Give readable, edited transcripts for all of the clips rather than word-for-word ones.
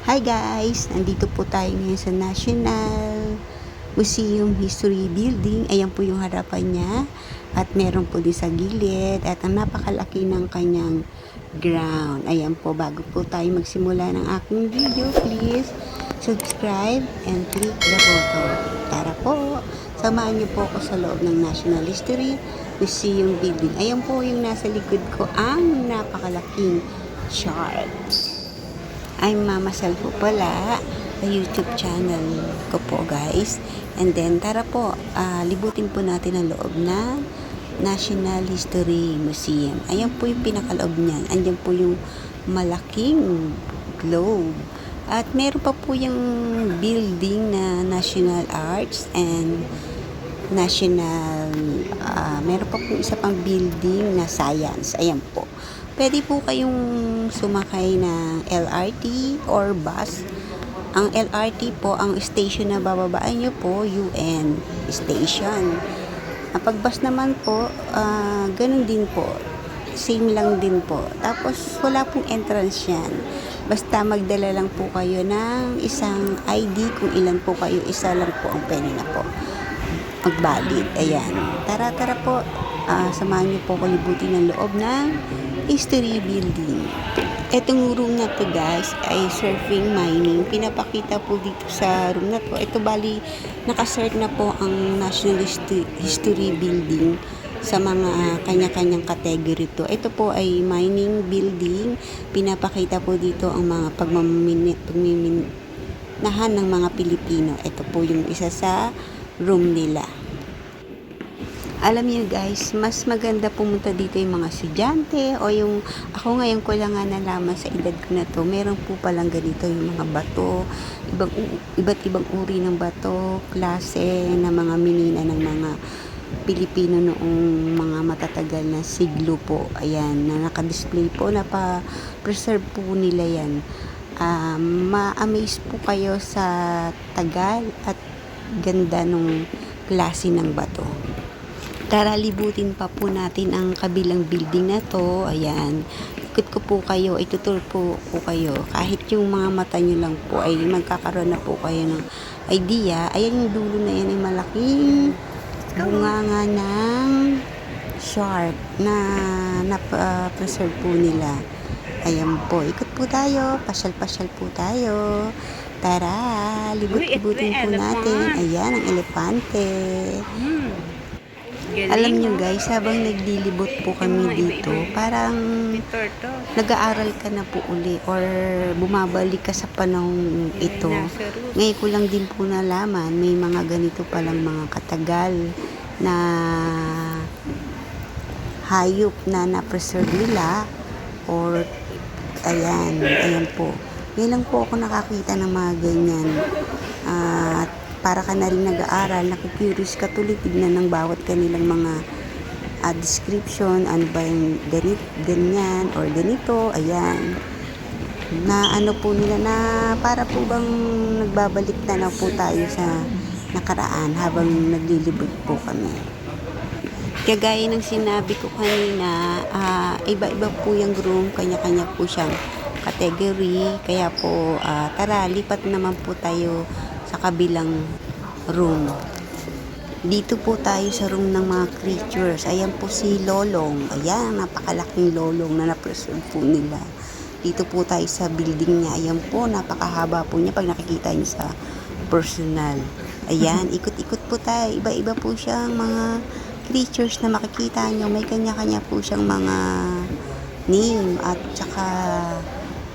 Hi guys! Nandito po tayo ngayon sa National Museum History Building. Ayan po yung harapan niya. At meron po din sa gilid. At ang napakalaki ng kanyang ground. Ayan po, bago po tayo magsimula ng aking video, please subscribe and click the button. Tara po! Samahan niyo po ako sa loob ng National History Museum Building. Ayan po yung nasa likod ko, ang napakalaking chart. I'm Mama Sal po pala sa YouTube channel ko po guys. And then tara po, libutin po natin ang loob ng National History Museum. Ayan po yung pinakaloob niyan. Andyan po yung malaking globe. At meron pa po yung building na National Arts and meron pa po isa pang building na Science. Ayan po. Pwede po kayong sumakay ng LRT or bus. Ang LRT po, ang station na bababaan nyo po, UN station. Pag bus naman po, ganun din po. Same lang din po. Tapos, wala pong entrance yan. Basta magdala lang po kayo ng isang ID. Kung ilan po kayo, isa lang po ang pwede na po magbalid. Ayan. Tara po. Samahan niyo po ko libutin ng loob ng History Building. Etong room na to guys ay surfing mining. Pinapakita po dito sa room na to. Ito bali nakasert na po ang National History Building sa mga kanya-kanyang category to. Ito po ay mining building. Pinapakita po dito ang mga pagmiminahan ng mga Pilipino. Ito po yung isa sa room nila. Alam niyo guys, mas maganda pumunta dito yung mga estudyante o yung ako ngayon ko lang nga nalaman sa edad ko na to, meron po palang ganito yung mga bato, iba't ibang uri ng bato, klase na mga minina ng mga Pilipino noong mga matatagal na siglo po. Ayan, na naka-display po, napa-preserve po nila yan. Ma-amaze po kayo sa tagal at ganda nung klase ng bato. Tara, libutin pa po natin ang kabilang building na to. Ayan. Ikot ko po kayo. Itutur po kayo. Kahit yung mga mata nyo lang po ay magkakaroon na po kayo ng idea. Ayan yung dulo na yan ay malaking bunganga ng shark na preserve po nila. Ayan po. Ikot po tayo. Pasyal-pasyal po tayo. Tara, libut-libutin po natin. Ayan, ang elepante. Alam nyo guys, habang naglilibot po kami dito, parang nag-aaral ka na po uli or bumabalik ka sa panahong ito. Ngayon ko lang din po nalaman, may mga ganito palang mga katagal na hayop na na-preserve nila or ayan po. Ngayon lang po ako nakakita ng mga ganyan. At para ka na rin nag-aaral, nakikurious ka tuloy, tignan ng bawat kanilang mga description, ano ba yung ganyan or ganito, ayan. Na ano po nila na para po bang nagbabalik na po tayo sa nakaraan habang naglilibot po kami. Kagaya ng sinabi ko kanina, iba-iba po yung room, kanya-kanya po siyang category, kaya po tara, lipat naman po tayo sa kabilang room. Dito po tayo sa room ng mga creatures. Ayan po si Lolong. Ayan, napakalaking Lolong na na-preserve po nila. Dito po tayo sa building niya. Ayan po, napakahaba po niya pag nakikita niyo sa personal. Ayan, ikot-ikot po tayo. Iba-iba po siyang mga creatures na makikita niyo. May kanya-kanya po siyang mga name at saka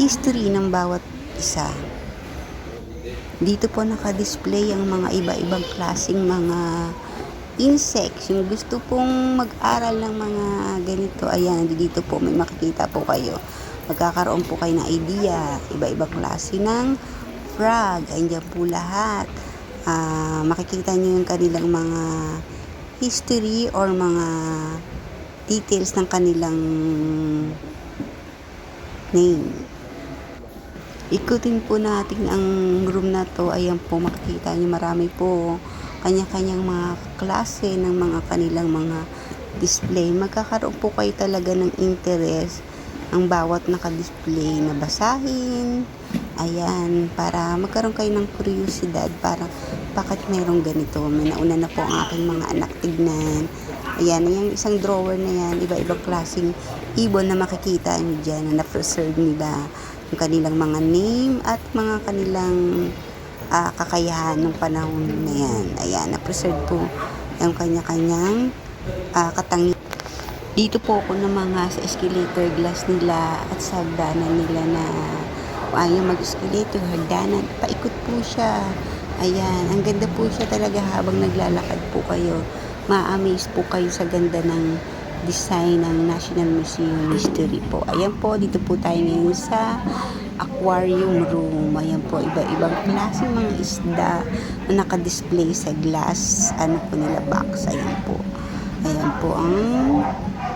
history ng bawat isa. Dito po naka-display ang mga iba-ibang klaseng mga insects. Yung gusto pong mag-aral ng mga ganito, ayan, dito po may makikita po kayo. Magkakaroon po kayo ng idea. Iba-ibang klase ng frog. Ayan po lahat. Makikita nyo yung kanilang mga history or mga details ng kanilang name. Ikutin po natin ang room na to. Ayan po, makikita nyo marami po kanya-kanyang mga klase ng mga kanilang mga display. Magkakaroon po kayo talaga ng interest ang bawat naka-display na basahin Ayan, para magkaroon kayo ng kuryosidad para bakit mayroong ganito. May nauna na po ang aking mga anak tignan. Ayan, yung isang drawer na yan, iba-ibang klaseng ibon na makikita nyo dyan na na-preserve nila yung kanilang mga name at mga kanilang kakayahan ng panahon na yan. Ayan, na-preserve po yung kanya-kanyang katangian. Dito po ako ng mga sa escalator glass nila at sa hagdanan nila na kung ayaw mag-escalator, hagdanan, paikot po siya. Ayan, ang ganda po siya talaga habang naglalakad po kayo. Ma-amaze po kayo sa ganda ng design ng National Museum History po. Ayan po, dito po tayo ngayon sa aquarium room. Ayan po, iba-ibang klaseng mga isda na naka-display sa glass, po nila box. Ayan po. Ayan po ang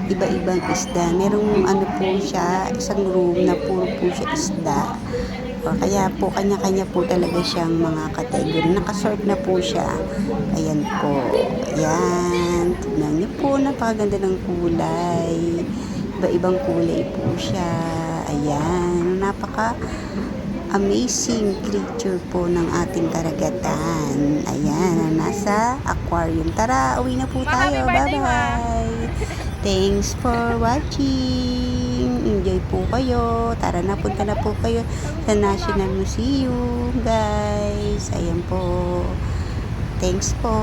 iba-ibang isda. Merong po siya, isang room na puro po siya isda. Kaya po, kanya-kanya po talaga siyang mga category. Nakasort na po siya. Ayan po. Ayan. Tignan niyo po, napakaganda ng kulay. Iba-ibang kulay po siya. Ayan. Amazing creature po ng ating karagatan. Ayan, nasa aquarium. Tara, uwi na po tayo. Bye-bye. Thanks for watching. Enjoy po kayo. Tara na, punta na po kayo sa National Museum, guys. Ayan po. Thanks po.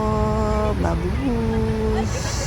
Babush.